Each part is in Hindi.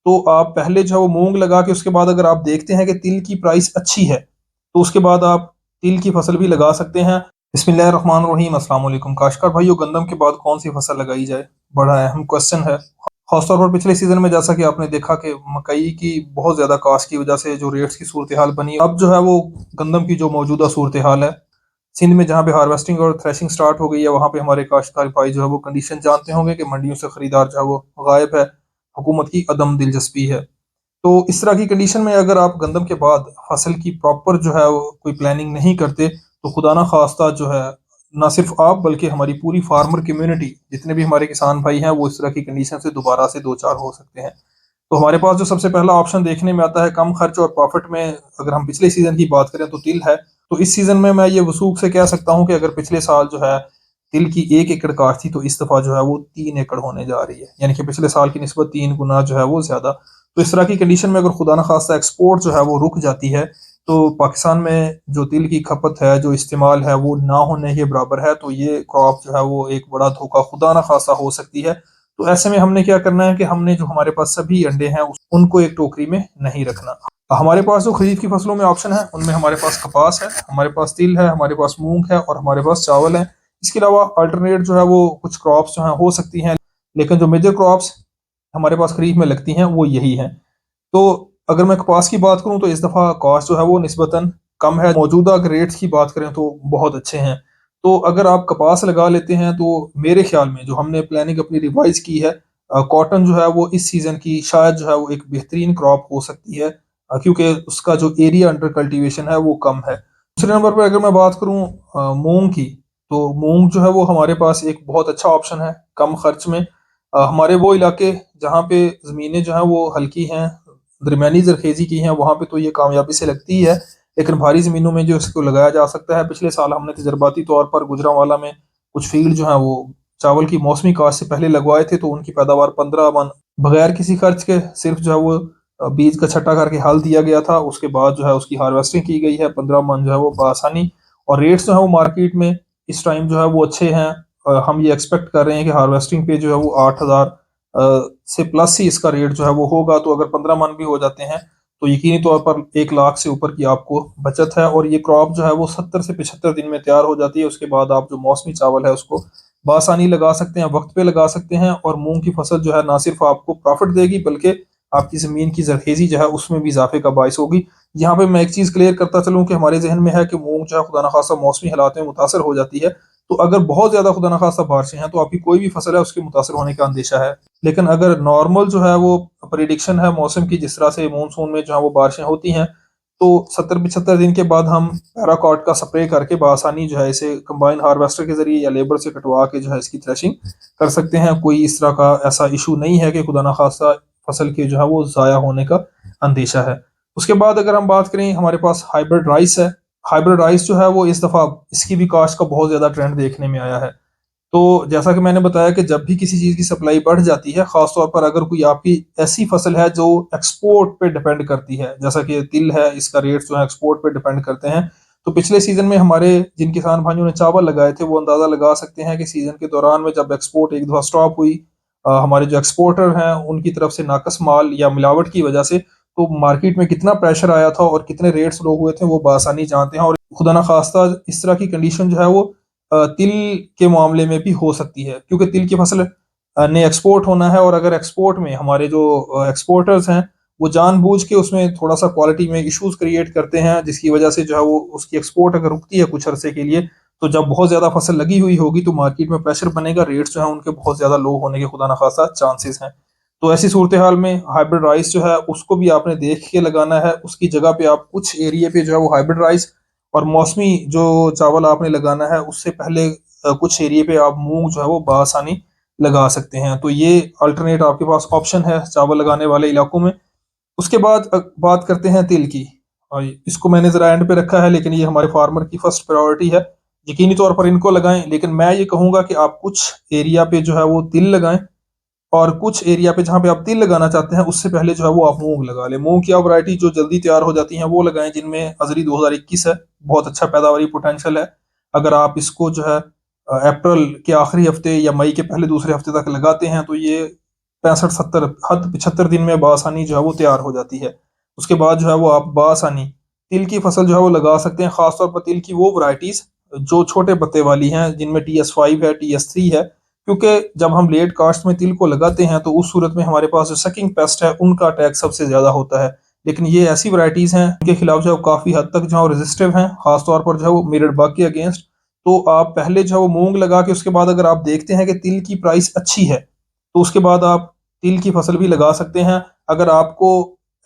तो आप पहले जो है वो मूँग लगा के उसके बाद अगर आप देखते हैं कि तिल की प्राइस अच्छी है, तो उसके बाद आप तिल की फसल भी लगा सकते हैं। बिस्मिल्लाहिर्रहमानिर्रहीम, अस्सलाम वालेकुम। काश्तकार भाइयों, गंदम के बाद कौन-सी फसल लगाई जाए? बड़ा अहम क्वेश्चन है। ख़ासतौर पर पिछले सीज़न में जैसा कि आपने देखा कि मकई की बहुत ज़्यादा कास्ट की वज़ह से जो रेट्स की सूरत-ए-हाल बनी, अब जो है वो गंदम की जो मौजूदा सूरत-ए-हाल है, सिंध में जहाँ पे हार्वेस्टिंग और थ्रेशिंग स्टार्ट हो गई है, वहाँ पे हमारे काश्तकार भाई जो है वो कंडीशन जानते होंगे कि मंडियों से खरीदार जो है वो गायब है, हुकूमत की अदम दिलचस्पी है। तो इस तरह की कंडीशन में अगर आप गंदम के बाद फसल की प्रॉपर जो है वो कोई प्लानिंग नहीं करते, तो खुदा ना खास्ता जो है, ना सिर्फ आप बल्कि हमारी पूरी फार्मर कम्युनिटी, जितने भी हमारे किसान भाई हैं, वो इस तरह की कंडीशन से दोबारा से दो चार हो सकते हैं। तो हमारे पास जो सबसे पहला ऑप्शन देखने में आता है कम खर्च और प्रॉफिट में, अगर हम पिछले सीजन की बात करें तो तिल है। तो इस सीजन में मैं ये वसूख से कह सकता हूँ कि अगर पिछले साल जो है तिल की 1 एकड़ काश्त थी, तो इस दफ़ा जो है वो 3 एकड़ होने जा रही है, यानी कि पिछले साल की निस्बत 3 गुना जो है वो ज़्यादा। तो इस तरह की कंडीशन में अगर खुदा न खास्ता एक्सपोर्ट जो है वो रुक जाती है, तो पाकिस्तान में जो तिल की खपत है, जो इस्तेमाल है, वो ना होने के बराबर है। तो ये क्रॉप जो है वो एक बड़ा धोखा खुदा न खास्ता हो सकती है। तो ऐसे में हमने क्या करना है कि हमने जो हमारे पास सभी अंडे हैं उनको एक टोकरी में नहीं रखना। हमारे पास जो खरीफ की फसलों में ऑप्शन है, उनमें हमारे पास कपास है, हमारे पास तिल है, हमारे पास मूंग है और हमारे पास चावल है। इसके अलावा अल्टरनेट जो है वो कुछ क्रॉप्स जो है हो सकती हैं, लेकिन जो मेजर क्रॉप्स हमारे पास खरीफ में लगती हैं वो यही हैं। तो अगर मैं कपास की बात करूं तो इस दफ़ा कॉस्ट जो है वो निस्बतन कम है। मौजूदा अगर रेट्स की बात करें तो बहुत अच्छे हैं। तो अगर आप कपास लगा लेते हैं तो मेरे ख्याल में जो हमने प्लानिंग अपनी रिवाइज की है, कॉटन जो है वो इस सीज़न की शायद जो है वो एक बेहतरीन क्रॉप हो सकती है, क्योंकि उसका जो एरिया अंडर कल्टीवेशन है वो कम है। दूसरे नंबर पर अगर मैं बात करूँ मूँग की, तो मूँग जो है वो हमारे पास एक बहुत अच्छा ऑप्शन है कम खर्च में। हमारे वो इलाके जहाँ पे ज़मीनें जो हैं वो हल्की हैं, दरमियानी ज़रख़ेज़ी की हैं, वहाँ पे तो ये कामयाबी से लगती ही है, लेकिन भारी ज़मीनों में जो इसको लगाया जा सकता है। पिछले साल हमने तजर्बाती तौर पर गुजरांवाला में कुछ फ़ील्ड जो हैं वो चावल की मौसमी काश्त से पहले लगवाए थे, तो उनकी पैदावार 15 मन बगैर किसी खर्च के सिर्फ जो है वो बीज का छट्टा करके हल दिया गया था। उसके बाद जो है उसकी हार्वेस्टिंग की गई है, 15 मन जो है वो बआसानी। और रेट्स जो है वो मार्केट में इस टाइम जो है वो अच्छे हैं। हम ये एक्सपेक्ट कर रहे हैं कि हार्वेस्टिंग पे जो है वो 8,000 से प्लस ही इसका रेट जो है वो होगा। तो अगर 15 मन भी हो जाते हैं, तो यकीनी तौर पर 1 लाख से ऊपर की आपको बचत है। और ये क्रॉप जो है वो 70 से 75 दिन में तैयार हो जाती है। उसके बाद आप जो मौसमी चावल है उसको बआसानी लगा सकते हैं, वक्त पे लगा सकते हैं। और मूंग की फसल जो है ना सिर्फ आपको प्रॉफिट देगी, बल्कि आपकी ज़मीन की जरखेज़ी जो है उसमें भी इजाफे का बायस होगी। यहाँ पे मैं एक चीज़ क्लियर करता चलूँ कि हमारे जहन में है कि मूंग जो है खुदा न खास्ता मौसमी हालात में मुतासर हो जाती है। तो अगर बहुत ज़्यादा खुदा न खास्ता बारिशें हैं, तो आपकी कोई भी फसल है उसके मुतासर होने का अंदेशा है। लेकिन अगर नॉर्मल जो है वो प्रिडिक्शन है मौसम की, जिस तरह से मानसून में जो है वो बारिशें होती हैं, तो 70-75 दिन के बाद हम पैराकॉट का स्प्रे करके बआसानी जो है इसे कंबाइन हार्वेस्टर के ज़रिए या लेबर से कटवा के जो है इसकी थ्रेशिंग कर सकते हैं। कोई इस तरह का ऐसा इशू नहीं है कि खुदा न खास्ता फसल के जो है वो ज़ाया होने का अंदेशा है। उसके बाद अगर हम बात करें, हमारे पास हाइब्रिड राइस है। हाइब्रिड राइस जो है वो इस दफ़ा इसकी भी कास्ट का बहुत ज़्यादा ट्रेंड देखने में आया है। तो जैसा कि मैंने बताया कि जब भी किसी चीज़ की सप्लाई बढ़ जाती है, ख़ास तौर पर अगर कोई आपकी ऐसी फसल है जो एक्सपोर्ट पे डिपेंड करती है, जैसा कि तिल है, इसका रेट जो है एक्सपोर्ट पे डिपेंड करते हैं। तो पिछले सीज़न में हमारे जिन किसान भाइयों ने चावल लगाए थे, वो अंदाज़ा लगा सकते हैं कि सीज़न के दौरान में जब एक्सपोर्ट एक दफ़ा स्टॉप हुई, हमारे जो एक्सपोर्टर हैं उनकी तरफ से नाक़स माल या मिलावट की वजह से, तो मार्केट में कितना प्रेशर आया था और कितने रेट्स लो हुए थे वो बआसानी जानते हैं। और खुदा न खास्ता इस तरह की कंडीशन जो है वो तिल के मामले में भी हो सकती है, क्योंकि तिल की फसल ने एक्सपोर्ट होना है। और अगर एक्सपोर्ट में हमारे जो एक्सपोर्टर्स हैं, वो जानबूझ के उसमें थोड़ा-सा क्वालिटी में इश्यूज़ क्रिएट करते हैं, जिसकी वजह से जो है वो उसकी एक्सपोर्ट अगर रुकती है कुछ अरसे के लिए, तो जब बहुत ज़्यादा फसल लगी हुई होगी तो मार्केट में प्रेशर बनेगा, रेट्स जो हैं उनके बहुत ज़्यादा लो होने के खुदा न खास्ता चांसेस हैं। तो ऐसी सूरत-ए-हाल में हाइब्रिड राइस जो है उसको भी आपने देख के लगाना है। उसकी जगह पे आप कुछ एरिया पे जो है वो हाइब्रिड राइस और मौसमी जो चावल आपने लगाना है, उससे पहले कुछ एरिया पे आप मूँग जो है वो बआसानी लगा सकते हैं। तो ये अल्टरनेट आपके पास ऑप्शन है चावल लगाने वाले इलाकों में। उसके बाद बात करते हैं तिल की। इसको मैंने ज़रा एंड पे रखा है, लेकिन ये हमारे फार्मर की फर्स्ट प्रायोरिटी है। यकीनी तौर पर इनको लगाएँ, लेकिन मैं ये कहूँगा कि आप कुछ एरिया पे जो है वो तिल लगाएँ, और कुछ एरिया पे जहाँ पे आप तिल लगाना चाहते हैं, उससे पहले जो है वो आप मूँग लगा लें। मूँग की आप वैरायटी जो जल्दी तैयार हो जाती हैं, वो लगाएँ, जिनमें अज़री 2021 है, बहुत अच्छा पैदावारी पोटेंशियल है। अगर आप इसको जो है अप्रैल के आखिरी हफ्ते या मई के पहले दूसरे हफ्ते तक लगाते हैं, तो ये 65-70 हद 75 दिन में बआसानी जो है वो तैयार हो जाती है। उसके बाद जो है वो आप बआसानी तिल की फसल जो है वो लगा सकते हैं। खासतौर पर तिल की वो वैरायटीज जो छोटे पत्ते वाली हैं, जिनमें TS5 है, TS3 है, क्योंकि जब हम लेट कास्ट में तिल को लगाते हैं तो उस सूरत में हमारे पास जो सकिंग पेस्ट है उनका अटैक सबसे ज्यादा होता है। लेकिन ये ऐसी वैरायटीज हैं उनके खिलाफ जो है वो काफी हद तक जो है रेजिस्टिव हैं, खासतौर पर जो है वो मिरर बग के अगेंस्ट। तो आप पहले जो है वो मूंग लगा के उसके बाद अगर आप देखते हैं कि तिल की प्राइस अच्छी है तो उसके बाद आप तिल की फसल भी लगा सकते हैं। अगर आपको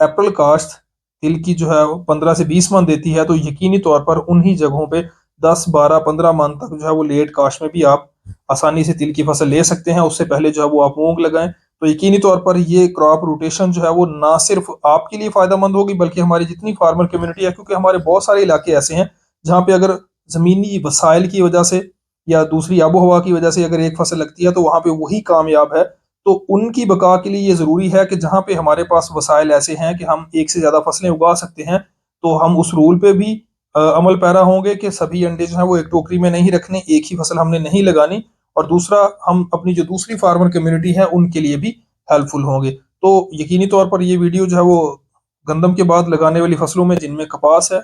अप्रैल काश्त तिल की जो है वो 15 से 20 मन देती है तो यकीनी तौर पर उन्हीं जगहों पे 10, 12, 15 मन तक जो है वो लेट काश्त में भी आप आसानी से तिल की फसल ले सकते हैं। उससे पहले जो है वो आप मूंग लगाएं। तो यकीनी तौर पर ये क्रॉप रोटेशन जो है वो ना सिर्फ आपके लिए फायदेमंद होगी बल्कि हमारी जितनी फार्मर कम्युनिटी है, क्योंकि हमारे बहुत सारे इलाके ऐसे हैं जहाँ पे अगर जमीनी वसाइल की वजह से या दूसरी आबो हवा की वजह से अगर एक फसल लगती है तो वहां पे वही कामयाब है। तो उनकी बका के लिए ये जरूरी है कि जहां पे हमारे पास वसाइल ऐसे हैं कि हम एक से ज्यादा फसलें उगा सकते हैं, तो हम उस रूल पे भी अमल पैरा होंगे कि सभी अंडे जो है वो एक टोकरी में नहीं रखने, एक ही फसल हमने नहीं लगानी। और दूसरा, हम अपनी जो दूसरी फार्मर कम्युनिटी है उनके लिए भी हेल्पफुल होंगे। तो यकीनी तौर पर ये वीडियो जो है वो गंदम के बाद लगाने वाली फसलों में, जिनमें कपास है,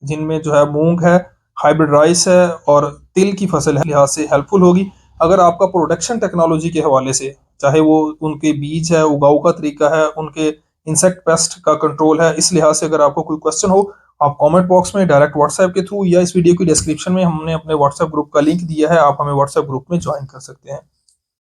जिनमें जो है मूंग है, हाइब्रिड राइस है और तिल की फसल है, लिहाज से हेल्पफुल होगी। अगर आपका प्रोडक्शन टेक्नोलॉजी के हवाले से, चाहे वो उनके बीज है, उगाऊ का तरीका है, उनके इंसेक्ट पेस्ट का कंट्रोल है, इस लिहाज से अगर आपको कोई क्वेश्चन हो, आप कमेंट बॉक्स में डायरेक्ट व्हाट्सएप के थ्रू या इस वीडियो की डिस्क्रिप्शन में हमने अपने व्हाट्सएप ग्रुप का लिंक दिया है, आप हमें व्हाट्सएप ग्रुप में ज्वाइन कर सकते हैं।